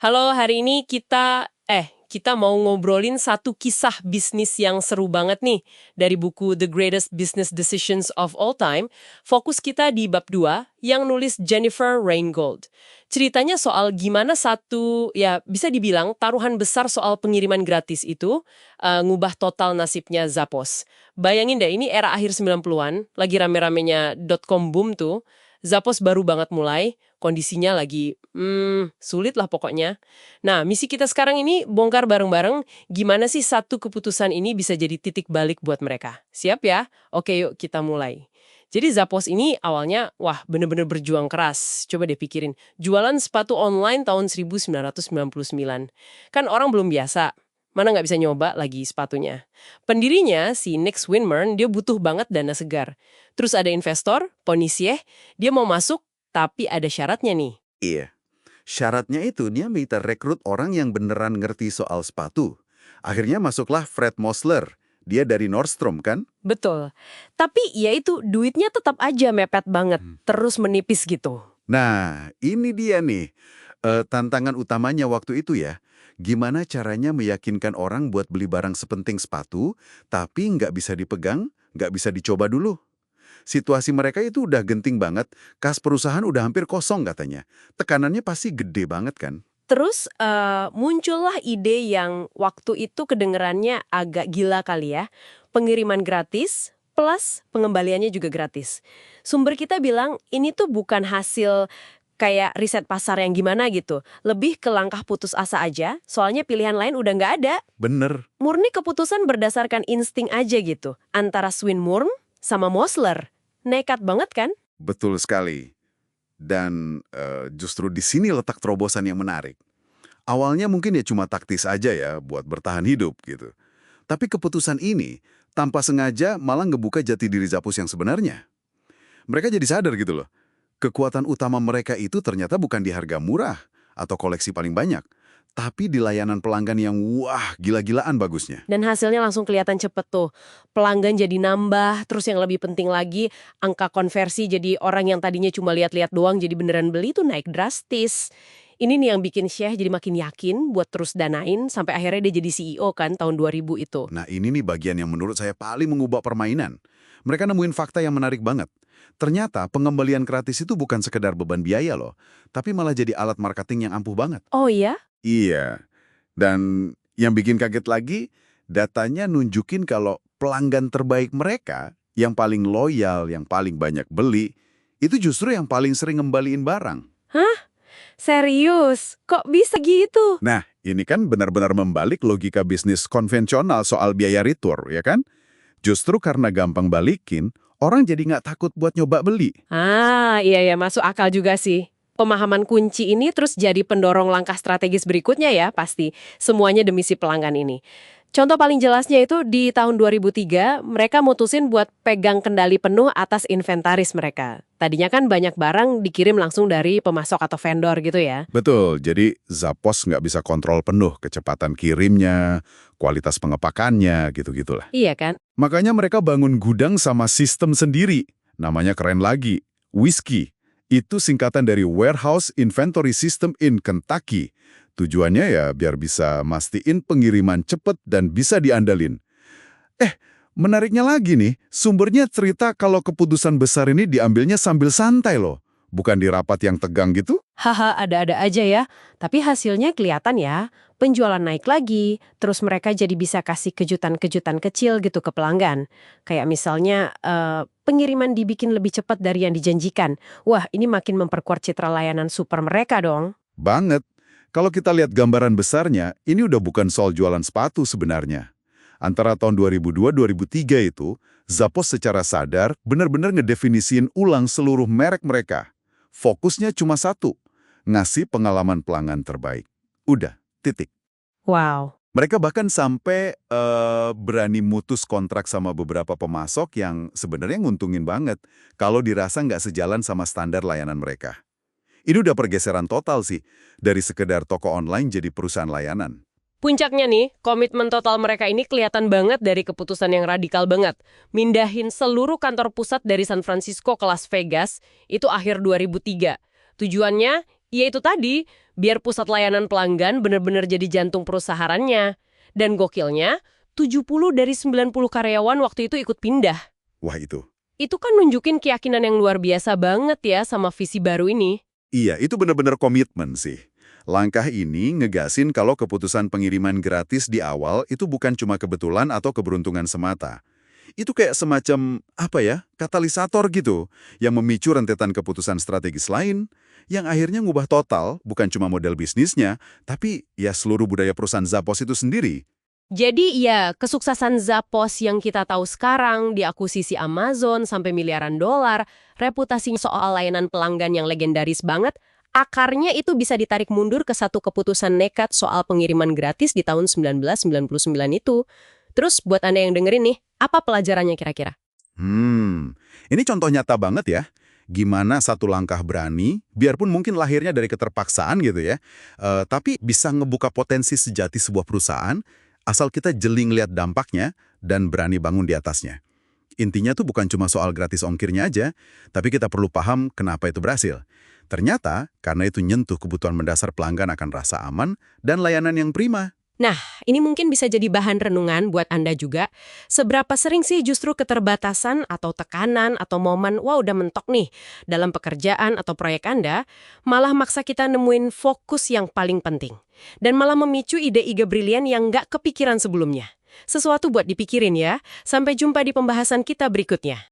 Halo, hari ini kita mau ngobrolin satu kisah bisnis yang seru banget nih dari buku The Greatest Business Decisions of All Time. Fokus kita di bab 2 yang nulis Jennifer Reingold. Ceritanya soal gimana satu, ya bisa dibilang taruhan besar soal pengiriman gratis itu ngubah total nasibnya Zappos. Bayangin deh, ini era akhir 90-an, lagi rame-ramenya .com boom tuh. Zappos baru banget mulai, kondisinya lagi sulit lah pokoknya. Nah, misi kita sekarang ini bongkar bareng-bareng gimana sih satu keputusan ini bisa jadi titik balik buat mereka. Siap ya? Oke, yuk kita mulai. Jadi Zappos ini awalnya, wah bener-bener berjuang keras. Coba deh pikirin, jualan sepatu online tahun 1999. Kan orang belum biasa, mana nggak bisa nyoba lagi sepatunya. Pendirinya, si Nick Swinmurn, dia butuh banget dana segar. Terus ada investor, Ponisie, dia mau masuk, tapi ada syaratnya nih. Iya. Syaratnya itu dia minta rekrut orang yang beneran ngerti soal sepatu. Akhirnya masuklah Fred Mosler. Dia dari Nordstrom kan? Betul. Tapi ya itu, duitnya tetap aja mepet banget, terus menipis gitu. Nah, ini dia nih. Tantangan utamanya waktu itu ya. Gimana caranya meyakinkan orang buat beli barang sepenting sepatu, tapi nggak bisa dipegang, nggak bisa dicoba dulu. Situasi mereka itu udah genting banget, kas perusahaan udah hampir kosong katanya. Tekanannya pasti gede banget kan? Terus muncullah ide yang waktu itu kedengerannya agak gila kali ya. Pengiriman gratis plus pengembaliannya juga gratis. Sumber kita bilang ini tuh bukan hasil kayak riset pasar yang gimana gitu. Lebih ke langkah putus asa aja, soalnya pilihan lain udah nggak ada. Bener. Murni keputusan berdasarkan insting aja gitu. Antara Swinmurn sama Mosler. Nekat banget kan? Betul sekali. Dan justru di sini letak terobosan yang menarik. Awalnya mungkin ya cuma taktis aja ya buat bertahan hidup gitu. Tapi keputusan ini tanpa sengaja malah ngebuka jati diri Zappos yang sebenarnya. Mereka jadi sadar gitu loh. Kekuatan utama mereka itu ternyata bukan di harga murah atau koleksi paling banyak, tapi di layanan pelanggan yang wah gila-gilaan bagusnya. Dan hasilnya langsung kelihatan cepet tuh. Pelanggan jadi nambah, terus yang lebih penting lagi, angka konversi jadi orang yang tadinya cuma lihat-lihat doang jadi beneran beli tuh naik drastis. Ini nih yang bikin Syekh jadi makin yakin buat terus danain, sampai akhirnya dia jadi CEO kan tahun 2000 itu. Nah ini nih bagian yang menurut saya paling mengubah permainan. Mereka nemuin fakta yang menarik banget. Ternyata pengembalian gratis itu bukan sekedar beban biaya loh, tapi malah jadi alat marketing yang ampuh banget. Oh iya? Iya, dan yang bikin kaget lagi, datanya nunjukin kalau pelanggan terbaik mereka, yang paling loyal, yang paling banyak beli, itu justru yang paling sering ngembaliin barang. Hah? Serius? Kok bisa gitu? Nah, ini kan benar-benar membalik logika bisnis konvensional soal biaya retur, ya kan? Justru karena gampang balikin, orang jadi nggak takut buat nyoba beli. Iya ya, masuk akal juga sih. Pemahaman kunci ini terus jadi pendorong langkah strategis berikutnya ya, pasti. Semuanya demi si pelanggan ini. Contoh paling jelasnya itu di tahun 2003, mereka mutusin buat pegang kendali penuh atas inventaris mereka. Tadinya kan banyak barang dikirim langsung dari pemasok atau vendor gitu ya. Betul, jadi Zappos nggak bisa kontrol penuh kecepatan kirimnya, kualitas pengepakannya, gitu-gitulah. Iya kan? Makanya mereka bangun gudang sama sistem sendiri. Namanya keren lagi, Whiskey. Itu singkatan dari Warehouse Inventory System in Kentucky. Tujuannya ya biar bisa mastiin pengiriman cepet dan bisa diandalin. Menariknya lagi nih, sumbernya cerita kalau keputusan besar ini diambilnya sambil santai loh. Bukan di rapat yang tegang gitu. Haha, ada-ada aja ya. Tapi hasilnya kelihatan ya. Penjualan naik lagi, terus mereka jadi bisa kasih kejutan-kejutan kecil gitu ke pelanggan. Kayak misalnya pengiriman dibikin lebih cepat dari yang dijanjikan. Wah, ini makin memperkuat citra layanan super mereka dong. Banget. Kalau kita lihat gambaran besarnya, ini udah bukan soal jualan sepatu sebenarnya. Antara tahun 2002-2003 itu, Zappos secara sadar benar-benar ngedefinisiin ulang seluruh merek mereka. Fokusnya cuma satu, ngasih pengalaman pelanggan terbaik. Udah, titik. Wow. Mereka bahkan sampai berani mutus kontrak sama beberapa pemasok yang sebenarnya nguntungin banget kalau dirasa nggak sejalan sama standar layanan mereka. Ini udah pergeseran total sih, dari sekedar toko online jadi perusahaan layanan. Puncaknya nih, komitmen total mereka ini kelihatan banget dari keputusan yang radikal banget. Mindahin seluruh kantor pusat dari San Francisco ke Las Vegas, itu akhir 2003. Tujuannya, yaitu tadi, biar pusat layanan pelanggan benar-benar jadi jantung perusahaannya. Dan gokilnya, 70 dari 90 karyawan waktu itu ikut pindah. Wah itu. Itu kan nunjukin keyakinan yang luar biasa banget ya sama visi baru ini. Iya, itu benar-benar komitmen sih. Langkah ini ngegasin kalau keputusan pengiriman gratis di awal itu bukan cuma kebetulan atau keberuntungan semata. Itu kayak semacam, katalisator gitu, yang memicu rentetan keputusan strategis lain, yang akhirnya ngubah total, bukan cuma model bisnisnya, tapi ya seluruh budaya perusahaan Zappos itu sendiri. Jadi ya, kesuksesan Zappos yang kita tahu sekarang, diakuisisi Amazon sampai miliaran dolar, reputasinya soal layanan pelanggan yang legendaris banget, akarnya itu bisa ditarik mundur ke satu keputusan nekat soal pengiriman gratis di tahun 1999 itu. Terus buat Anda yang dengerin nih, apa pelajarannya kira-kira? Ini contoh nyata banget ya. Gimana satu langkah berani, biarpun mungkin lahirnya dari keterpaksaan gitu ya, tapi bisa ngebuka potensi sejati sebuah perusahaan, asal kita jeli ngeliat dampaknya dan berani bangun di atasnya. Intinya tuh bukan cuma soal gratis ongkirnya aja, tapi kita perlu paham kenapa itu berhasil. Ternyata, karena itu nyentuh kebutuhan mendasar pelanggan akan rasa aman dan layanan yang prima. Nah, ini mungkin bisa jadi bahan renungan buat Anda juga. Seberapa sering sih justru keterbatasan atau tekanan atau momen, wah udah mentok nih, dalam pekerjaan atau proyek Anda, malah maksa kita nemuin fokus yang paling penting. Dan malah memicu ide-ide brilian yang nggak kepikiran sebelumnya. Sesuatu buat dipikirin ya. Sampai jumpa di pembahasan kita berikutnya.